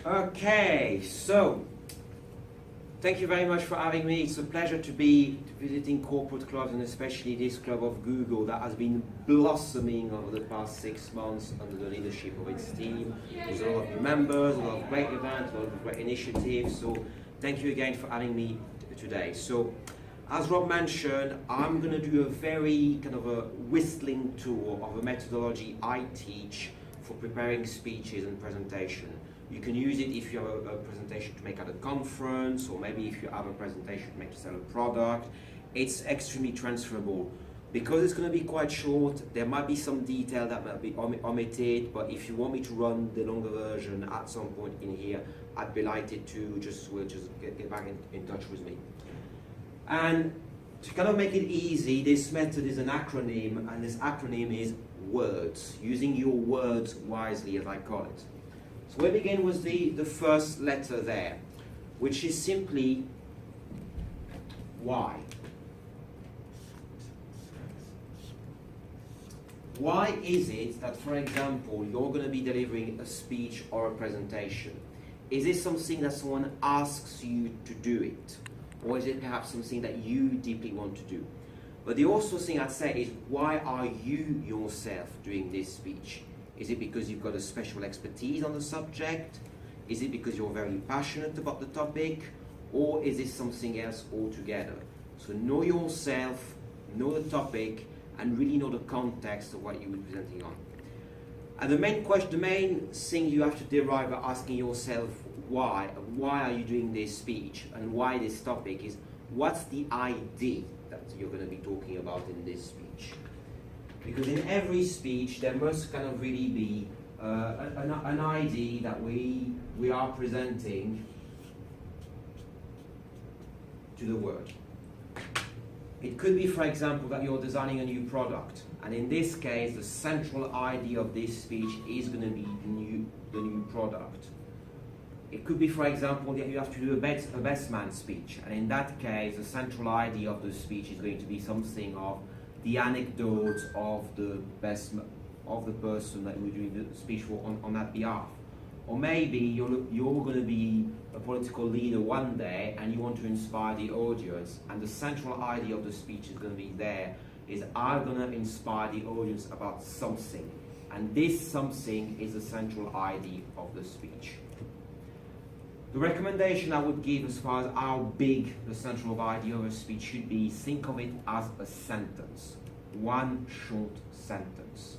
Okay, so thank you very much for having me. It's a pleasure to be visiting corporate clubs, and especially this club of Google that has been blossoming over the past 6 months under the leadership of its team. There's a lot of new members, a lot of great events, a lot of great initiatives. So thank you again for having me today. So as Rob mentioned, I'm going to do a very kind of a whistling tour of a methodology I teach for preparing speeches and presentation. You can use it if you have a presentation to make at a conference, or maybe if you have a presentation to make to sell a product. It's extremely transferable. Because it's going to be quite short, there might be some detail that might be omitted, but if you want me to run the longer version at some point in here, I'd be delighted to just get back in touch with me. And to kind of make it easy, this method is an acronym, and this acronym is WORDS, using your words wisely, as I call it. So we begin with the first letter there, which is simply why. Why is it that, for example, you're going to be delivering a speech or a presentation? Is it something that someone asks you to do it? Or is it perhaps something that you deeply want to do? But the also thing I'd say is, why are you yourself doing this speech? Is it because you've got a special expertise on the subject? Is it because you're very passionate about the topic? Or is it something else altogether? So know yourself, know the topic, and really know the context of what you're presenting on. And the main thing you have to derive by asking yourself why are you doing this speech and why this topic is, what's the idea that you're going to be talking about in this speech? Because in every speech there must kind of really be an idea that we are presenting to the world. It could be, for example, that you're designing a new product, and in this case the central idea of this speech is going to be the new product. It could be, for example, that you have to do a best man speech, and in that case the central idea of the speech is going to be something of the anecdotes of the person that you're doing the speech for on that behalf. Or maybe you're going to be a political leader one day and you want to inspire the audience, and the central idea of the speech is going to be there is, I'm going to inspire the audience about something, and this something is the central idea of the speech. The recommendation I would give as far as how big the central idea of a speech should be, think of it as a sentence, one short sentence.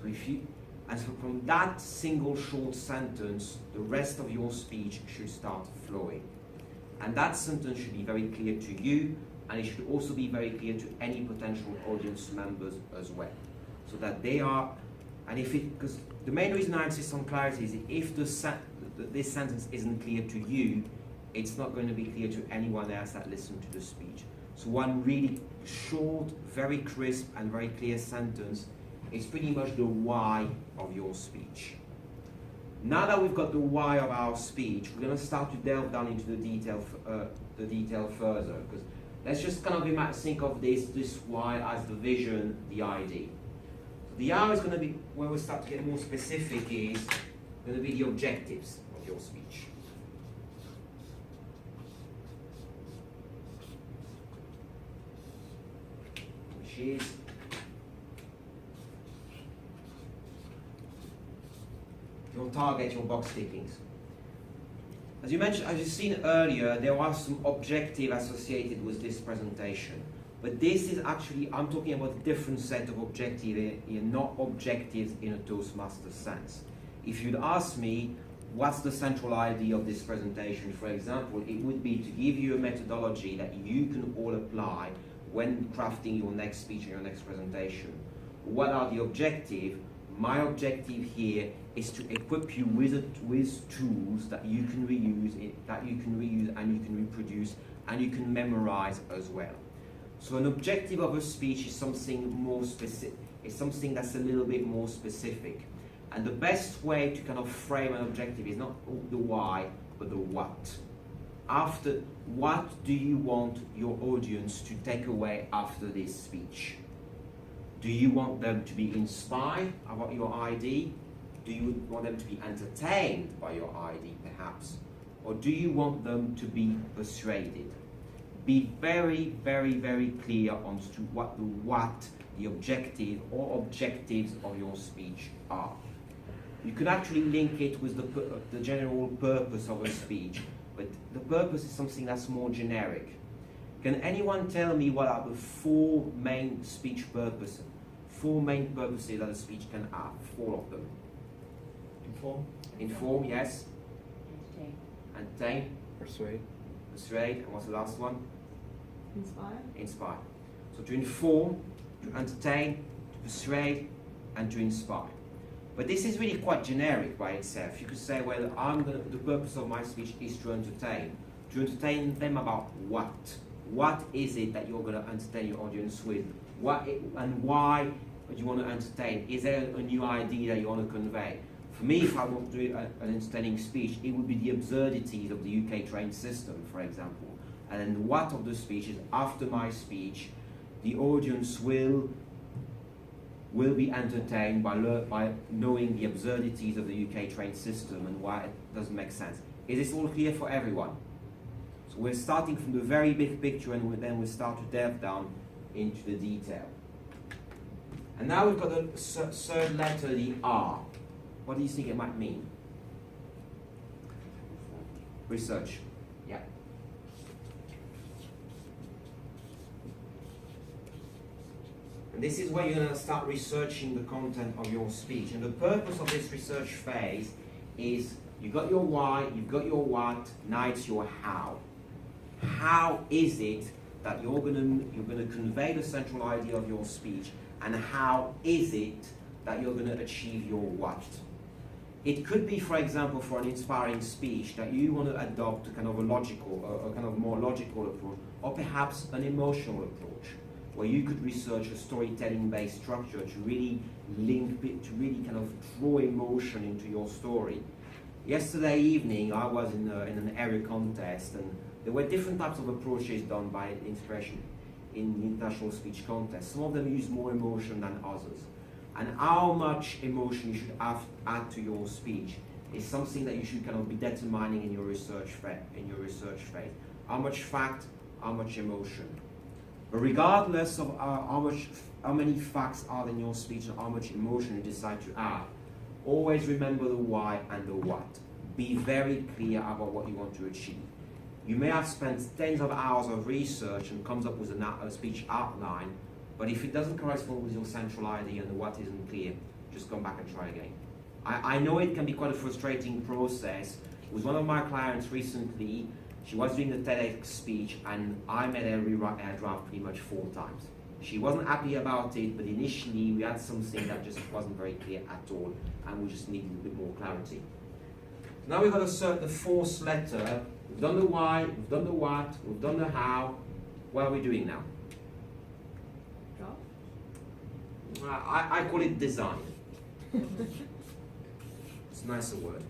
So from that single short sentence, the rest of your speech should start flowing. And that sentence should be very clear to you, and it should also be very clear to any potential audience members as well. So that they are, because the main reason I insist on clarity is if this sentence isn't clear to you, it's not going to be clear to anyone else that listens to the speech. So one really short, very crisp and very clear sentence is pretty much the why of your speech. Now that we've got the why of our speech, we're going to start to delve down into the detail further. Because let's just kind of think of this why as the vision, the idea. So the how is going to be, where we start to get more specific, is going to be the objectives of your speech. Which is your target, your box tickings. As you mentioned, as you've seen earlier, there are some objectives associated with this presentation. But this is actually, I'm talking about a different set of objectives here, not objectives in a Toastmasters sense. If you'd ask me, what's the central idea of this presentation, for example, it would be to give you a methodology that you can all apply when crafting your next speech and your next presentation. What are the objectives? My objective here is to equip you with tools that you can reuse, and you can reproduce, and you can memorize as well. So an objective of a speech is something more specific. It's something that's a little bit more specific. And the best way to kind of frame an objective is not the why, but the what. After, what do you want your audience to take away after this speech? Do you want them to be inspired about your idea? Do you want them to be entertained by your idea, perhaps? Or do you want them to be persuaded? Be very, very, very clear on to what the objective or objectives of your speech are. You could actually link it with the general purpose of a speech, but the purpose is something that's more generic. Can anyone tell me what are the four main speech purposes? Four main purposes that a speech can have, four of them. Inform. Inform, yes. Entertain. Entertain. Persuade. Persuade. And what's the last one? Inspire. Inspire. So to inform, to entertain, to persuade, and to inspire. But this is really quite generic by itself. You could say, well, the purpose of my speech is to entertain. To entertain them about what? What is it that you're going to entertain your audience with? And why do you want to entertain? Is there a new idea that you want to convey? For me, if I want to do an entertaining speech, it would be the absurdities of the UK train system, for example. And then what of the speech is after my speech, the audience will be entertained by knowing the absurdities of the UK train system and why it doesn't make sense. Is this all clear for everyone? So we're starting from the very big picture and then we'll start to delve down into the detail. And now we've got the third letter, the R. What do you think it might mean? Research. Yeah. And this is where you're going to start researching the content of your speech. And the purpose of this research phase is you've got your why, you've got your what, now it's your how. How is it that you're going to convey the central idea of your speech, and how is it that you're going to achieve your what? It could be, for example, for an inspiring speech that you want to adopt a kind of more logical approach, or perhaps an emotional approach, where you could research a storytelling-based structure to really kind of draw emotion into your story. Yesterday evening, I was in an area contest, and there were different types of approaches done by inspiration in the international speech contest. Some of them use more emotion than others. And how much emotion you should add to your speech is something that you should kind of be determining in your research phase. How much fact, how much emotion. But regardless of how many facts are in your speech and how much emotion you decide to add, always remember the why and the what. Be very clear about what you want to achieve. You may have spent tens of hours of research and comes up with a speech outline, but if it doesn't correspond with your central idea and the what isn't clear, just come back and try again. I know it can be quite a frustrating process. With one of my clients recently, she was doing a TEDx speech and I made her rewrite her draft pretty much 4 times. She wasn't happy about it, but initially we had something that just wasn't very clear at all and we just needed a bit more clarity. Now we've got to assert the fourth letter. We've done the why, we've done the what, we've done the how. What are we doing now? I call it design. It's a nicer word.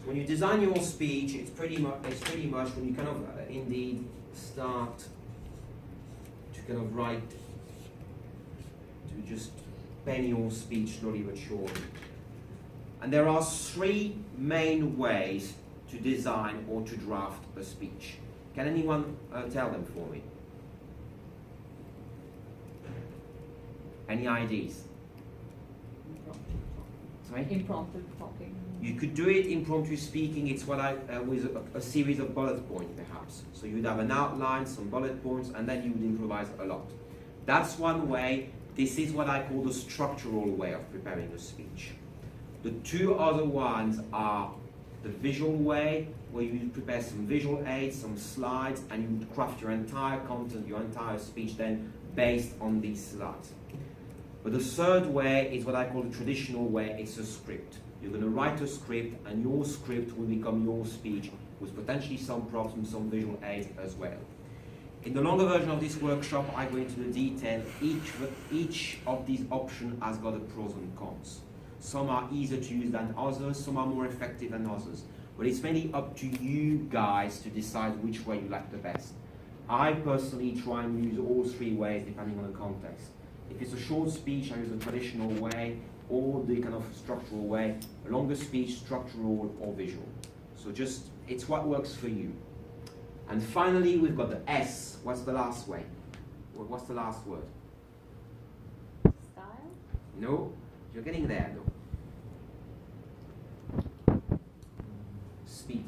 So when you design your speech, it's pretty much when you kind of indeed start to kind of write, to just pen your speech slowly but surely. And there are 3 main ways to design or to draft a speech. Can anyone tell them for me? Any ideas? Sorry? Impromptu talking. You could do it impromptu speaking. It's what with a series of bullet points, perhaps. So you'd have an outline, some bullet points, and then you would improvise a lot. That's one way. This is what I call the structural way of preparing a speech. The 2 other ones are the visual way, where you prepare some visual aids, some slides, and you would craft your entire content, your entire speech then based on these slides. But the third way is what I call the traditional way. It's a script. You're going to write a script, and your script will become your speech with potentially some props and some visual aids as well. In the longer version of this workshop, I go into the detail. Each of these options has got a pros and cons. Some are easier to use than others, some are more effective than others. But it's mainly up to you guys to decide which way you like the best. I personally try and use all 3 ways depending on the context. If it's a short speech, I use the traditional way. all the kind of structural way, longer speech, structural or visual. So just, it's what works for you. And finally, we've got the S. What's the last way? What's the last word? Style? No, you're getting there though. Speak.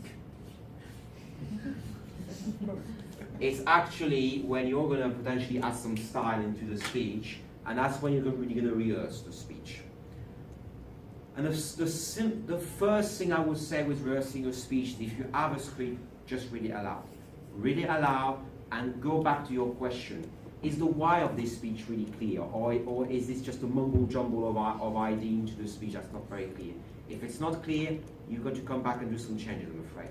It's actually when you're going to potentially add some style into the speech, and that's when you're really going to rehearse the speech. And the first thing I would say with rehearsing your speech is if you have a script, just read it aloud. Read it aloud and go back to your question. Is the why of this speech really clear, or is this just a mumble jumble of idea into the speech that's not very clear? If it's not clear, you've got to come back and do some changes, I'm afraid.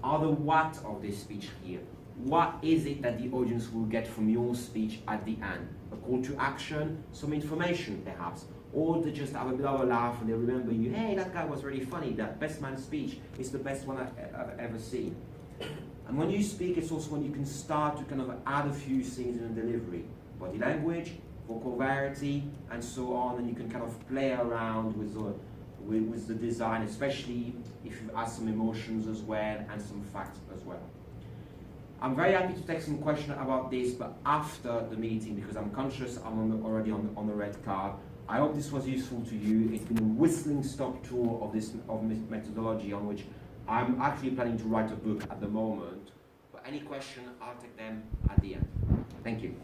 Are the what of this speech clear? What is it that the audience will get from your speech at the end? A call to action, some information perhaps, or they just have a bit of a laugh and they remember you, hey, that guy was really funny, that best man speech is the best one I've ever seen. And when you speak, it's also when you can start to kind of add a few things in the delivery. Body language, vocal variety, and so on, and you can kind of play around with the design, especially if you add some emotions as well and some facts as well. I'm very happy to take some questions about this, but after the meeting, because I'm conscious I'm already on the red card. I hope this was useful to you. It's been a whistling stop tour of this methodology on which I'm actually planning to write a book at the moment. But any question, I'll take them at the end. Thank you.